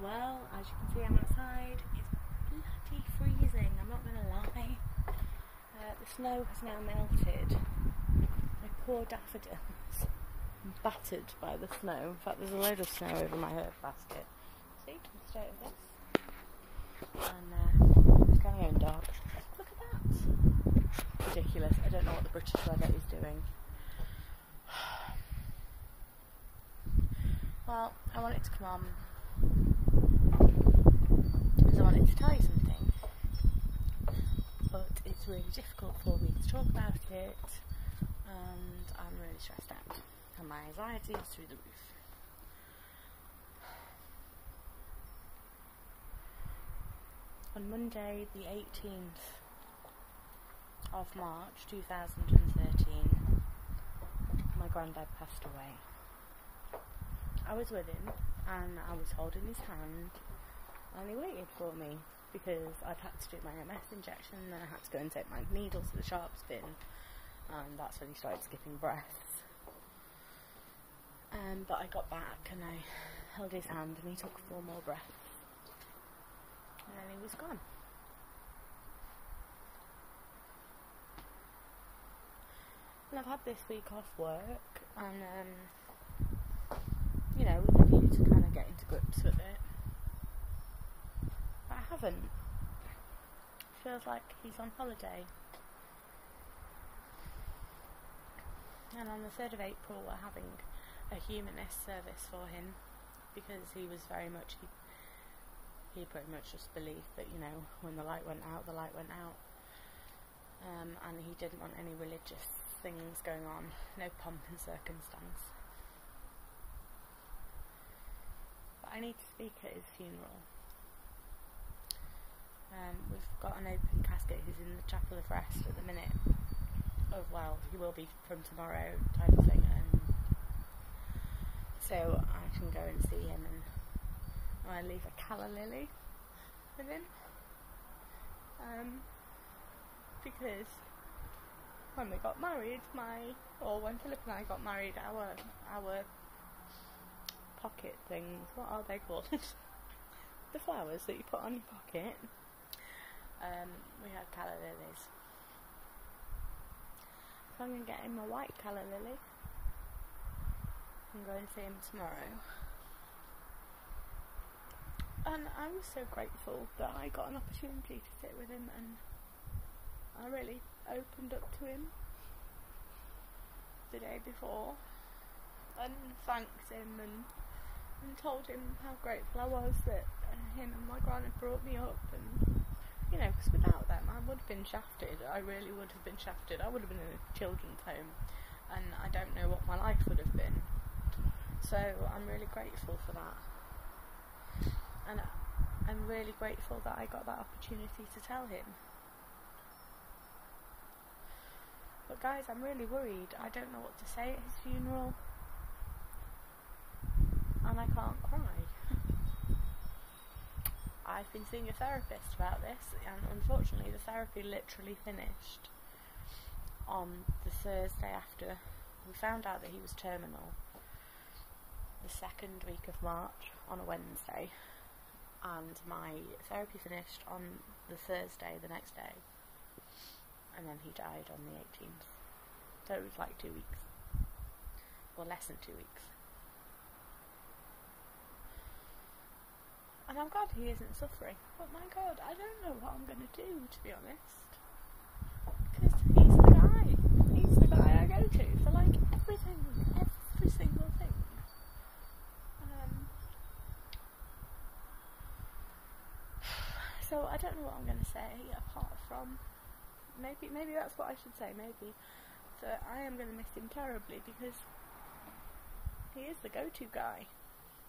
Well, as you can see, I'm outside. It's bloody freezing, I'm not going to lie. The snow has now melted. My poor daffodils are battered by the snow. In fact, there's a load of snow over my herb basket. See, the state of this. And it's going in dark. Look at that. Ridiculous. I don't know what the British weather is doing. Well, I wanted to come on because I wanted to tell you something, but it's really difficult for me to talk about it, and I'm really stressed out, and my anxiety is through the roof. On Monday, the 18th of March 2013, my granddad passed away. I was with him and I was holding his hand and he waited for me because I'd had to do my MS injection and I had to go and take my needles to the sharps bin, and that's when he started skipping breaths. But I got back and I held his hand and he took 4 more breaths and then he was gone. And I've had this week off work and you know, with a view to kind of getting to grips with it. But I haven't. It feels like he's on holiday. And on the 3rd of April we're having a humanist service for him because he was very much, he pretty much just believed that, you know, when the light went out, the light went out. And he didn't want any religious things going on, no pomp and circumstance. I need to speak at his funeral. We've got an open casket. He's in the chapel of rest at the minute. Oh well, he will be from tomorrow, type of thing. So I can go and see him, and I leave a calla lily with him. Because when we got married, when Philip and I got married, our pocket things, what are they called? The flowers that you put on your pocket. We had calla lilies. So I'm going to get him a white calla lily and go and see him tomorrow. And I was so grateful that I got an opportunity to sit with him, and I really opened up to him the day before and thanked him and told him how grateful I was that him and my gran had brought me up, and you know, because without them I would have been shafted. I really would have been shafted. I would have been in a children's home, and I don't know what my life would have been. So I'm really grateful for that, and I'm really grateful that I got that opportunity to tell him. But guys, I'm really worried. I don't know what to say at his funeral. And I can't cry. I've been seeing a therapist about this, and unfortunately the therapy literally finished on the Thursday after we found out that he was terminal, the 2nd week of March, on a Wednesday, and my therapy finished on the Thursday the next day, and then he died on the 18th. So it was like 2 weeks, or less than 2 weeks. And I'm glad he isn't suffering, but my god, I don't know what I'm going to do, to be honest. Because he's the guy. He's the guy I go to for like everything, every single thing. So I don't know what I'm going to say apart from, maybe that's what I should say, maybe that I am going to miss him terribly because he is the go-to guy.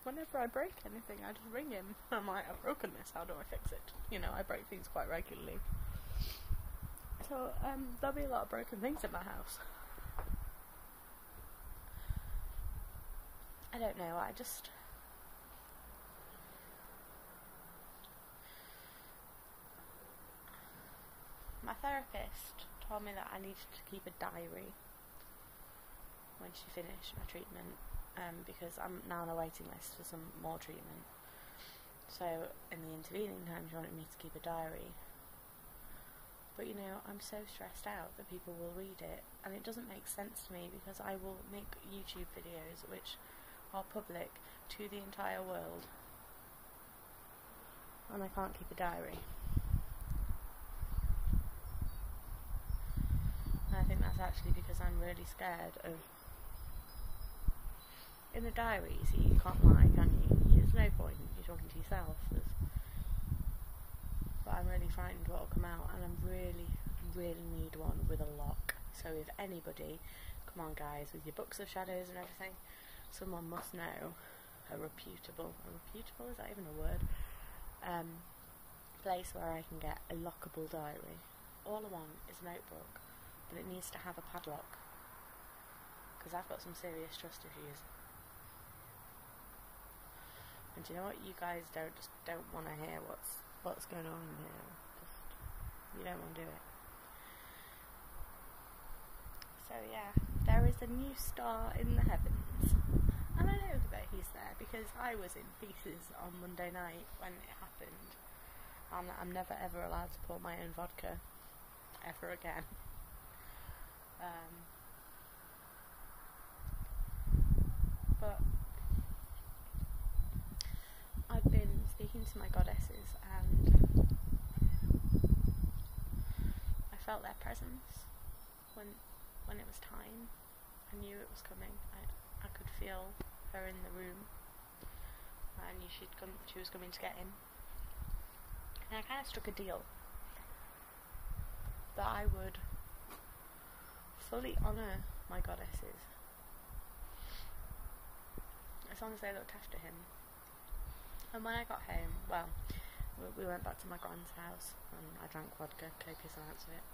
Whenever I break anything, I just ring him. I'm like, I've broken this, how do I fix it? You know, I break things quite regularly. So, there'll be a lot of broken things in my house. I don't know, my therapist told me that I needed to keep a diary when she finished my treatment. because I'm now on a waiting list for some more treatment. So in the intervening time, she wanted me to keep a diary. But you know, I'm so stressed out that people will read it, and it doesn't make sense to me because I will make YouTube videos which are public to the entire world, and I can't keep a diary. And I think that's actually because I'm really scared of... In the diary, see, you can't lie, can you? There's no point, you're talking to yourself. But I'm really frightened what will come out, and I really need one with a lock. So if anybody, come on guys, with your books of shadows and everything, someone must know a reputable, is that even a word? Place where I can get a lockable diary. All I want is a notebook, but it needs to have a padlock, because I've got some serious trust issues. And do you know what? You guys don't want to hear what's going on in here. You don't want to do it. So yeah, there is a new star in the heavens, and I know that he's there because I was in pieces on Monday night when it happened, and I'm never ever allowed to pour my own vodka ever again. But I've been speaking to my goddesses, and I felt their presence when it was time. I knew it was coming. I could feel her in the room. I knew she was coming to get him. And I kind of struck a deal that I would fully honour my goddesses as long as they looked after him. And when I got home, well, we went back to my grand's house, and I drank vodka, copious amounts of it.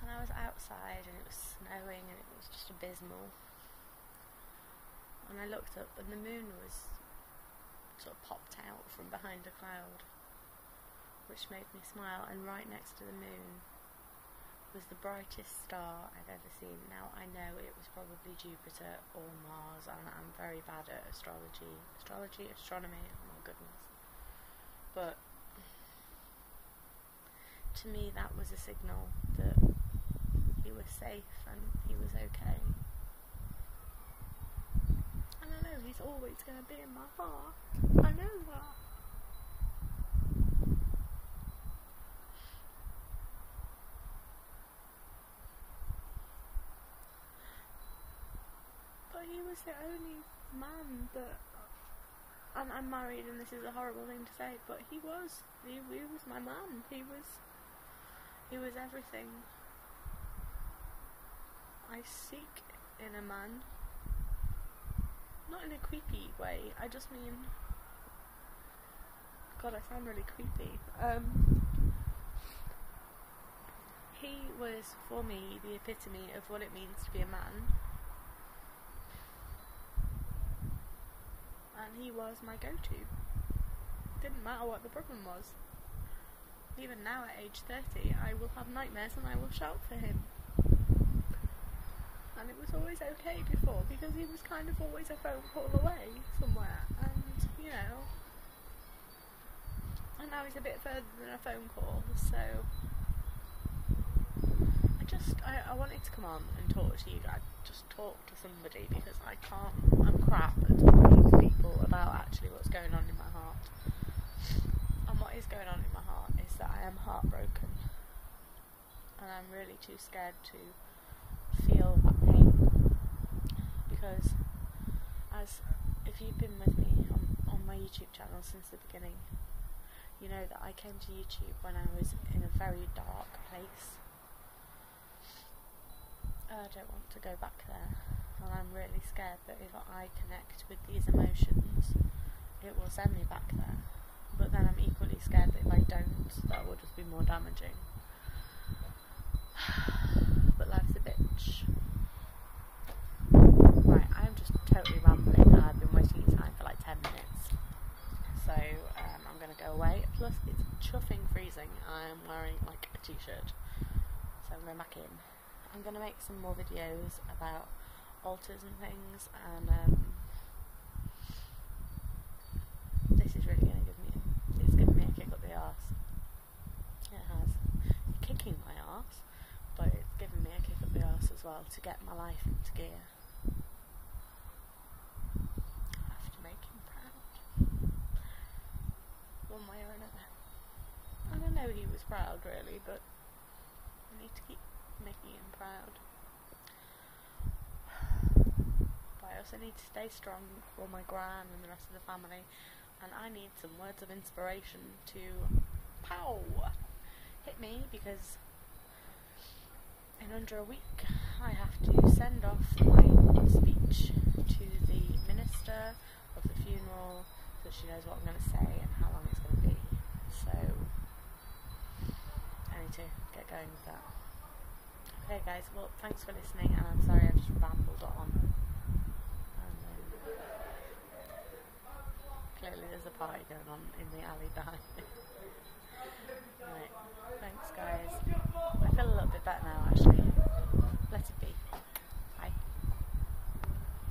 And I was outside, and it was snowing, and it was just abysmal. And I looked up, and the moon was sort of popped out from behind a cloud, which made me smile. And right next to the moon was the brightest star I've ever seen. Now, I know it was probably Jupiter or Mars, and I'm very bad at astronomy, oh my goodness. But to me, that was a signal that he was safe and he was okay. And I know he's always going to be in my heart. I know that. But he was the only man that... And I'm married, and this is a horrible thing to say, but he was my man. He was everything I seek in a man. Not in a creepy way, I just mean... God, I sound really creepy. He was, for me, the epitome of what it means to be a man. And he was my go-to. Didn't matter what the problem was. Even now at age 30, I will have nightmares and I will shout for him. And it was always okay before, because he was kind of always a phone call away somewhere, and you know, and now he's a bit further than a phone call, so I wanted to come on and talk to you guys, just talk to somebody, because I'm crap at talking to people about actually what's going on in my heart. And what is going on in my heart is that I am heartbroken, and I'm really too scared to feel that pain, because if you've been with me on my YouTube channel since the beginning, you know that I came to YouTube when I was in a very dark place. I don't want to go back there, and I'm really scared that if I connect with these emotions, it will send me back there. But then I'm equally scared that if I don't, that will just be more damaging. But life's a bitch. Right, I'm just totally rambling, and I've been wasting your time for like 10 minutes. So I'm going to go away. Plus, it's chuffing freezing. I am wearing like a t-shirt. So I'm going back in. I'm going to make some more videos about altars and things, and this is really going to it's giving me a kick up the arse. It has. It's kicking my arse, but it's giving me a kick up the arse as well to get my life into gear. I have to make him proud. One way or another. I don't know he was proud really, but I need to keep making him proud. But I also need to stay strong for my gran and the rest of the family, and I need some words of inspiration to hit me, because in under a week I have to send off my speech to the minister of the funeral so that she knows what I'm going to say and how long it's going to be. So I need to get going with that. Okay guys, well thanks for listening, and I'm sorry I've just rambled on. Clearly there's a party going on in the alley behind me. Right, thanks guys. I feel a little bit better now actually. Let it be.